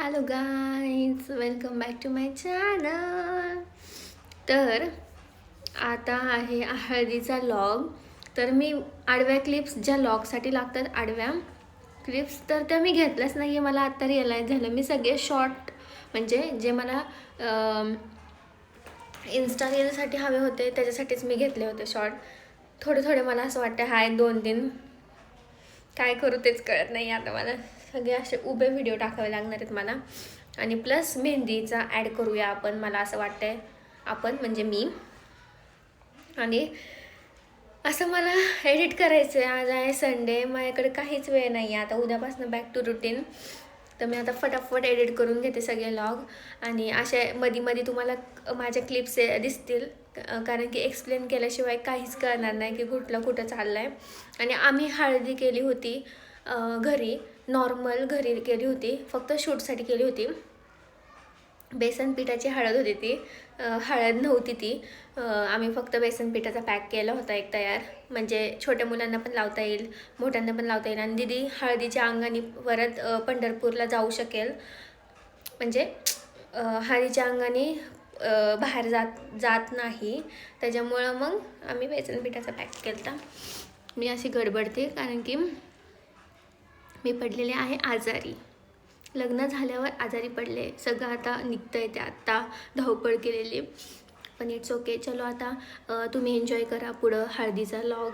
Hello guys, welcome back to my channel. तर आता आहे हळदीचा लॉग. तर मी आडव्या क्लिप्स ज्या लॉगसाठी लागतात, आडव्या क्लिप्स, तर त्या मी घेतल्याच नाही आहे. मला आत्ता रिअलाईज झालं. मी सगळे शॉर्ट म्हणजे जे मला इन्स्टा रीलसाठी हवे होते त्याच्यासाठीच मी घेतले होते शॉर्ट. थोडे थोडे मला असं वाटतं हाय 2-3 काय करू तेच कळत नाही आता मला. सगळे असे उभे व्हिडिओ टाकावे लागणार आहेत मला. आणि प्लस मेहंदीचा ॲड करूया आपण, मला असं वाटतंय. आपण म्हणजे मी. आणि असं मला एडिट करायचं आहे. आज आहे संडे, माझ्याकडे काहीच वेळ नाही आहे. आता उद्यापासून बॅक टू रुटीन. तर मी आता फटाफट एडिट करून घेते सगळे लॉग. आणि अशा मध्ये तुम्हाला माझ्या क्लिप्स दिसतील, कारण की एक्सप्लेन केल्याशिवाय काहीच कळणार नाही की कुठं चाललं आहे. आणि आम्ही हळदी केली होती घरी, नॉर्मल घरी केली होती, फक्त शूटसाठी केली होती. बेसन पिठाची हळद होती ती, हळद नव्हती ती. आम्ही फक्त बेसन पिठाचा पॅक केला होता एक तयार, म्हणजे छोट्या मुलांना पण लावता येईल, मोठ्यांना पण लावता येईल. आणि दीदी हळदीच्या अंगाने परत पंढरपूरला जाऊ शकेल, म्हणजे हळदीच्या अंगाने बाहेर जात नाही. त्याच्यामुळं मग आम्ही बेसन पिठाचा पॅक केला होता. मी अशी गडबडते कारण की मी पडलेले आहे आजारी. लग्न झाल्यावर आजारी पडले, सगळं आता निघतंय ते, आत्ता धावपळ केलेली. पण इट्स ओके. चलो आता तुम्ही एन्जॉय करा पुढं हळदीचा लॉग.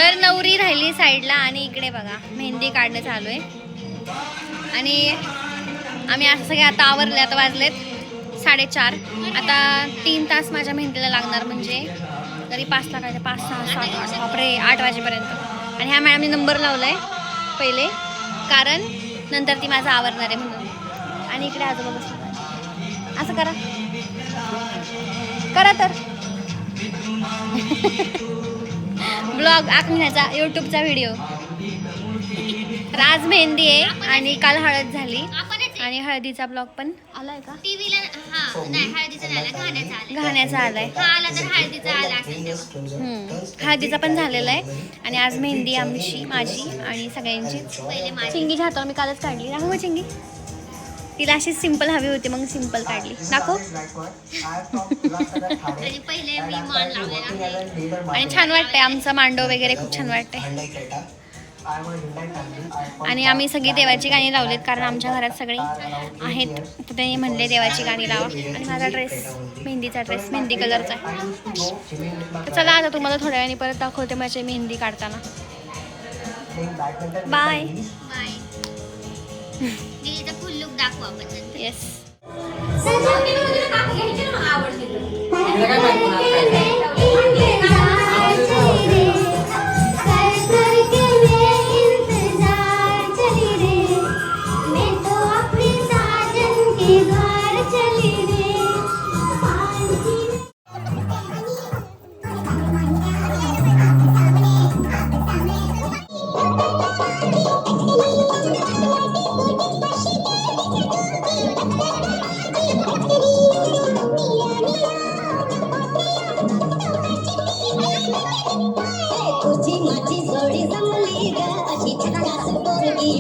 तर नवरी राहिली साईडला आणि इकडे बघा मेहंदी काढणं चालू आहे. आणि आम्ही असं सगळे आता आवरले. आता वाजलेत 4:30. आता 3 तास माझ्या मेहंदीला लागणार, म्हणजे तरी 5 लाखाचे 5, 6, 7, 8 बापरे 8 वाजेपर्यंत. आणि ह्या मॅडमने नंबर लावलाय पहिले, कारण नंतर ती माझं आवरणार आहे म्हणून. आणि इकडे आजोबा बसले. असं करा करा तर ब्लॉग आखण्याचा यूट्यूबचा व्हिडिओ. तर आज मेहंदी आहे आणि काल हळद झाली आणि हळदीचा ब्लॉग पण आलाय का टीव्हीला? हा नाही, हळदीचा झाला, घाण्याचा आलाय. हा आला तर हळदीचा आला असेल तेव्हा. हळदीचा पण झालेला आहे. आणि आज मेहंदी आमची, माझी आणि सगळ्यांची. पहिले माझी. चिंगीच्या हातावर मी कालच काढली. दाखव मग चिंगी. तिला अशी सिंपल हवी होती, मग सिंपल काढली. दाखव. आणि पहिले मी मान लावलेला. आणि छान वाटतंय, आमचं मांडव वगैरे खूप छान वाटतंय. आणि आम्ही सगळी देवाची गाणी लावलीत, कारण आमच्या घरात सगळे आहेत, तर त्यांनी म्हणले देवाची गाणी लावा. आणि माझा ड्रेस, मेहंदीचा ड्रेस मेहंदी कलरचा आहे. तर चला आता तुम्हाला थोड्या वेळाने परत दाखवते माझी मेहंदी काढताना. बाय. बाय. दीदीचा फुल लुक दाखवू आपण नंतर. येस. तुझी माझी जोडी जमली ग अशी झकास पोरगी.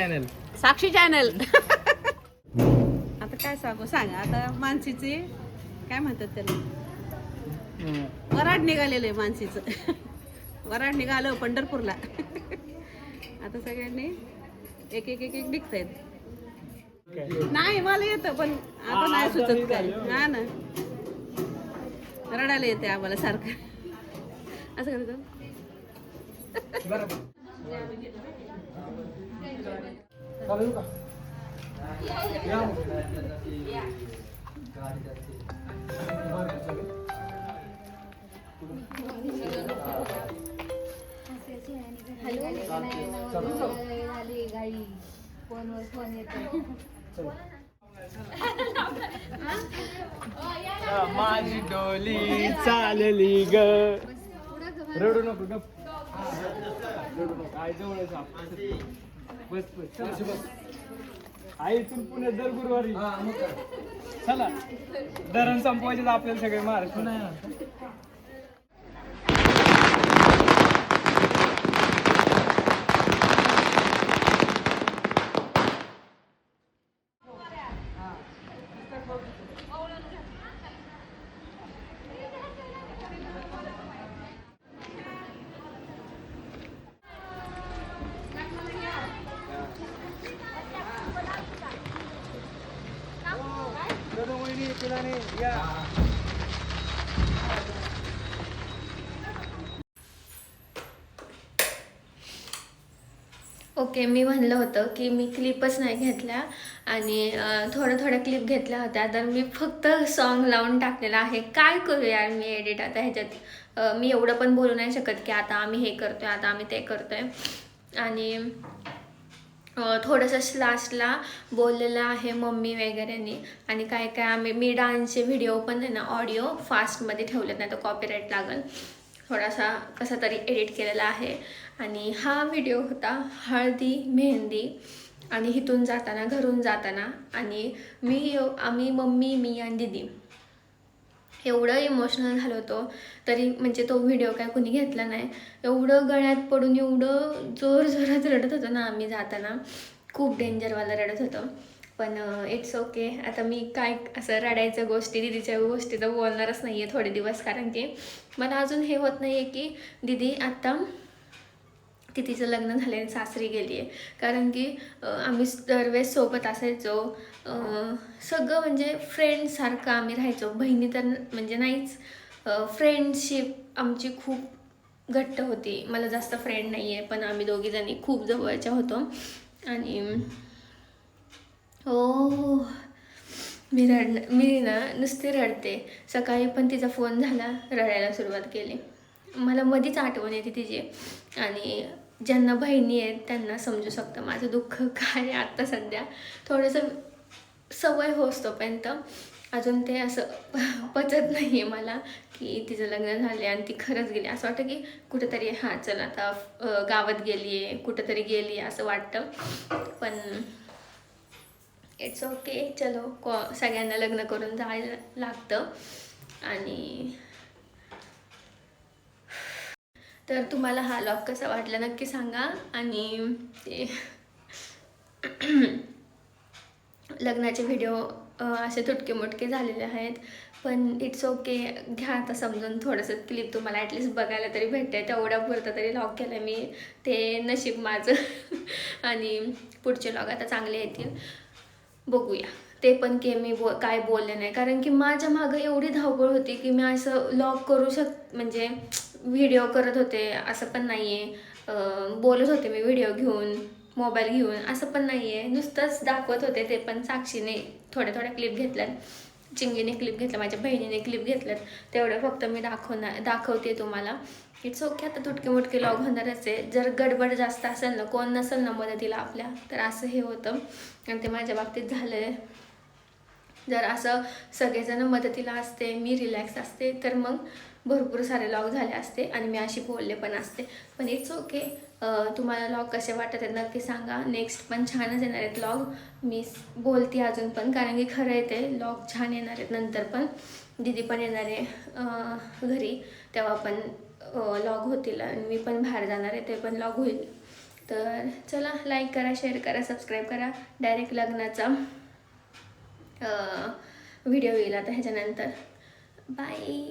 चॅनल. साक्षी चॅनल. आता काय सांगू सांग. आता मानसीचे काय म्हणतात त्याला, वराड निघालेलं आहे मानसीचं. वराड निघालं पंढरपूरला. आता सगळ्यांनी एक एक एक एक निघतायत. नाही मला येतं पण आता नाही सुचत काय. हा ना, रडायला येते आम्हाला सारखं. असं करतो. माझी डोली चालली ग. रडू नको गप. रडू नको. आई जवळच बस बस बस. आई इथून पुण्यात दर गुरुवारी. चला धरण संपवायचे आपल्याला सगळे महाराष्ट्र नाही. ओके, मी म्हणलं होतं की मी क्लिपच नाही घेतल्या आणि थोड्या क्लिप घेतल्या होत्या, तर मी फक्त सॉन्ग लावून टाकलेलं आहे. काय करू यार मी एडिट आता ह्याच्यात. मी एवढं पण बोलू नाही शकत की आता आम्ही हे करतोय, आता आम्ही ते करतोय. आणि थोडंसं लास्टला बोललेलं आहे मम्मी वगैरेनी. आणि काय काय मी डान्सचे व्हिडिओ पण आहे ना ऑडिओ फास्टमध्ये ठेवलेत, नाही तर कॉपीराईट लागल. थोडासा कसा तरी एडिट केलेला आहे. आणि हा व्हिडिओ होता हळदी मेहंदी आणि इथून जाताना, घरून जाताना. आणि आम्ही मम्मी, मी आणि दीदी एवढं इमोशनल झालो होतो, तरी म्हणजे तो व्हिडिओ काय कोणी घेतला नाही. एवढं गळ्यात पडून एवढं जोरात रडत होतो ना आम्ही जाताना, खूप डेंजरवाला रडत होतो. पण इट्स ओके. आता मी काय असं रडायच्या गोष्टी, दीदीच्या गोष्टी तर बोलणारच नाही आहे थोडे दिवस, कारण की मला अजून हे होत नाही आहे की दीदी आत्ता तिचं लग्न झाले सासरी गेली आहे. कारण की आम्ही दरवेळेस सोबत असायचो, सगळं म्हणजे फ्रेंडसारखं आम्ही राहायचो. बहिणी तर म्हणजे नाहीच, फ्रेंडशिप आमची खूप घट्ट होती. मला जास्त फ्रेंड नाही आहे, पण आम्ही दोघीजणी खूप जवळच्या होतो. आणि हो, मी ना नुसती रडते. सकाळी पण तिचा फोन झाला, रडायला सुरुवात केली. मला मधीच आठवण येते तिची. आणि ज्यांना बहिणी आहेत त्यांना समजू शकतं माझं दुःख काय आहे. आत्ता सध्या थोडंसं सवय होस तोपर्यंत अजून ते असं पचत नाही आहे मला की तिचं लग्न झाले आणि ती खरंच गेली. असं वाटतं की कुठेतरी हां चल आता गावात गेली आहे, कुठेतरी गेली असं वाटतं. पण इट्स ओके, चलो सगळ्यांना लग्न करून जायला लागतं. आणि तर तुम्हाला हा व्लॉग कसा वाटला नक्की सांगा. आणि ते लग्नाचे व्हिडिओ असे तुटके मुटके झालेले आहेत, पण इट्स ओके. घ्या आता समजून. थोडंसं क्लिप तुम्हाला ॲटलिस्ट बघायला तरी भेटते, तेवढ्या पुरतं तरी व्लॉग केला मी, ते नशीब माझं. आणि पुढचे व्लॉग आता चांगले येतील, बघूया. ते पण की मी काय बोलले नाही, कारण की माझ्या मागं एवढी धावपळ होती की मी असं व्लॉग करू म्हणजे व्हिडिओ करत होते असं पण नाही आहे, बोलत होते मी व्हिडिओ घेऊन, मोबाईल घेऊन, असं पण नाही आहे. नुसतंच दाखवत होते. ते पण साक्षीने थोड्या क्लिप घेतल्यात, चिंगीने क्लिप घेतल्या, माझ्या बहिणीने क्लिप घेतल्यात, तेवढं फक्त मी दाखवते तुम्हाला. It's okay. आता तुटके मुटके व्लॉग होणारच आहे. जर गडबड जास्त असेल ना, कोण नसेल ना मदतीला आपल्या, तर असं हे होतं. आणि ते माझ्या बाबतीत झालं आहे. जर असं सगळेजण मदतीला असते, मी रिलॅक्स असते, तर मग भरपूर सारे व्लॉग झाले असते आणि मी अशी बोलले पण असते. पण इट्स ओके. तुम्हाला व्लॉग कसे वाटत आहेत नक्की सांगा. नेक्स्ट पण छानच येणार आहेत व्लॉग. मी बोलते अजून पण, कारण की खरं आहे ते व्लॉग छान येणार आहेत. नंतर पण दीदी पण येणार आहे घरी, तेव्हा पण व्लॉग होतील. आणि मी पण बाहेर जाणार आहे, ते पण व्लॉग होईल. तर चला, लाईक करा, शेअर करा, सबस्क्राईब करा. डायरेक्ट लग्नाचा व्हिडिओ येईल आता ह्याच्यानंतर. बाय.